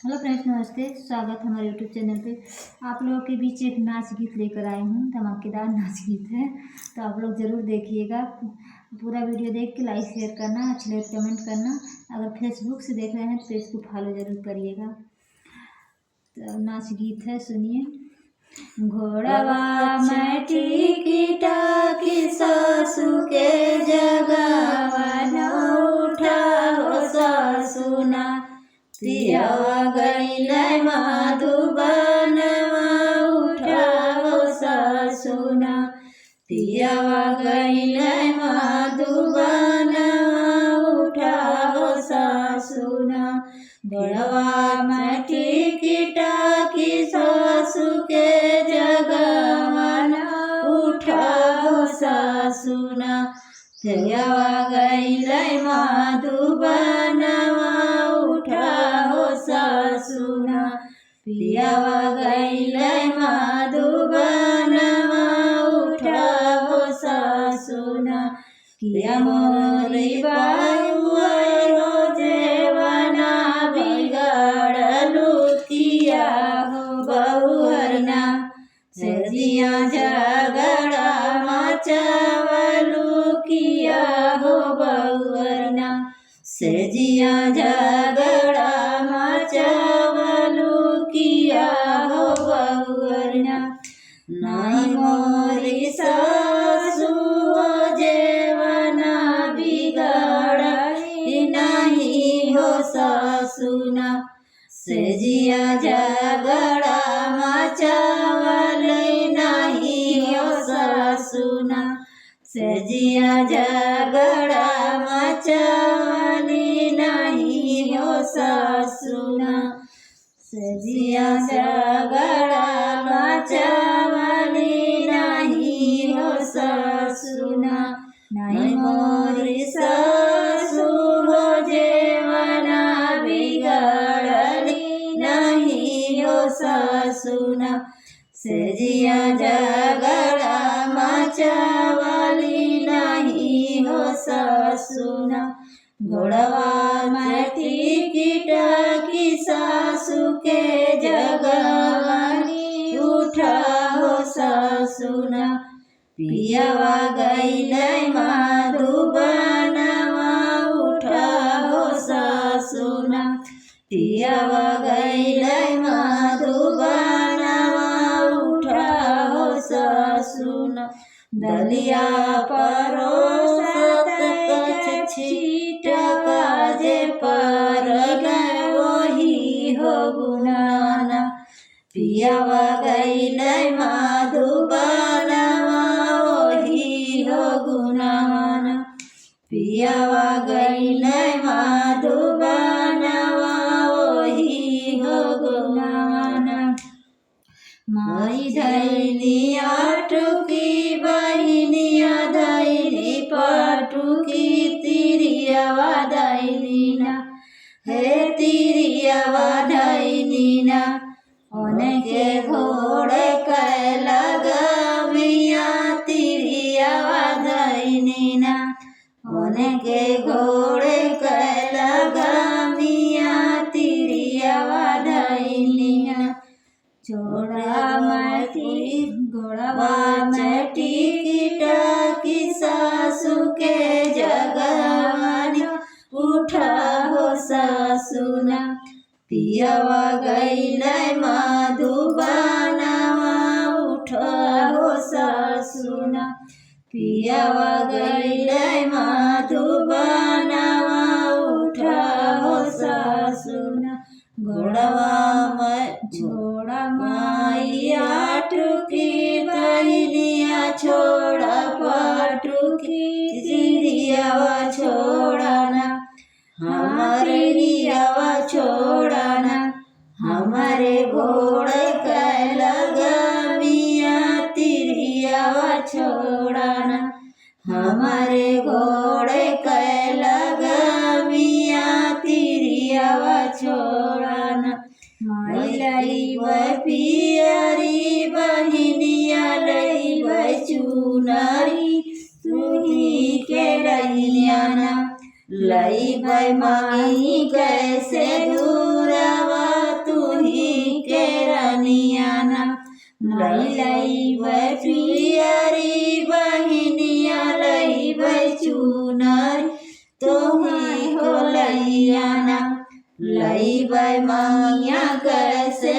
Hello friends, नमस्ते। स्वागत है हमारे यूट्यूब चैनल पे। आप लोगों के बीच एक नाच गीत लेकर आई हूँ। धमाकेदार नाच गीत है, तो आप लोग ज़रूर देखिएगा। पूरा वीडियो देख के लाइक शेयर करना, अच्छे लगे कमेंट करना। अगर फेसबुक से देख रहे हैं तो पेज को फॉलो ज़रूर करिएगा। तो नाच गीत है, सुनिए। घोड़वा मैं टिकिटा की सासू के जगवा न उठा हो सासुना, पियावा गइलै मधुबनवा उठा हो सासुना, पियावा गइलै मधुबनवा उठा हो सासुना। घोड़वा मैं टिकिटा की सासू के जगवा न उठा हो सासुना, पियावा गइलै मधुबनवा उठा हो सासुना, पियावा गइलै मधुबनवा उठा हो सासुना। किया मोरी बायुआ हो जेवना बिगड़लू, किया हो बहुअरना सजिया झगड़ा मचावलू, किया हो बहुअरना सजिया झगड़ा मचावलू, किया हो बहुअरना। नहीं मोरी सासू हो जेवना बिगड़ई, नहीं हो सासुना सजिया झगड़ा मचावलै, नहीं हो सासुना सजिया झगड़ा मचावली, नहीं हो सासुना सजिया झगड़ा मचावली, नहीं हो सासुना। नहीं मोरी सासू हो जेवना बिगड़ली, नहीं हो सासुना सजिया झगड़ा मचावली, नहीं हो सासुना। घोड़वा मैं टिकिटा की सासू के जगवा उठा हो सासुना, पियावा गइलै मधुबनवा उठा हो सासुना, पियावा गइलै मधुबनवा उठा हो सासुना। दलिया परोसत कछ छीटका जे परलै वही हो गुनाना, पियावा गइलै मधुबनवा वही हो गुनाना, पियावा गइलै मधुबनवा वही हो गुनाना। माई धैली आटुकी बहिनिया धैली पाटुकी, तिरियावा धैली ना हे तिरियावा धैली ना। उनके घोड़े कैला गमिया तिरियावा धैली ना, उनके घोड़े कैला गमिया तिरियावा धैली ना। छोड़ा मैठी घोड़वा मैं टिकिटा की सासू के जगवा उठा हो सासुना, पियावा गइलै मधुबनवा उठा हो सासुना, पियावा गइलै मधुबनवा उठा हो सासुना। घोड़वा छोड़ा माइया टुकी बहिनिया छोड़ा पाटुकी, तिरियावा छोड़ाना हमारे रियावा छोड़ाना। हमारे घोड़े कैला गमिया तिरियावा छोड़ाना, हमारे घोड़े कैला गमिया तिरियावा छोड़ाना। माई लइबै पियरी बहिनिया लइबै चुनरी, तुही के लइयाना लइबै माई कैसे दूरवा लई लई बचुयारी बहिनिया लई बचुनर तोही को लैयाना लई बै मंगिया कैसे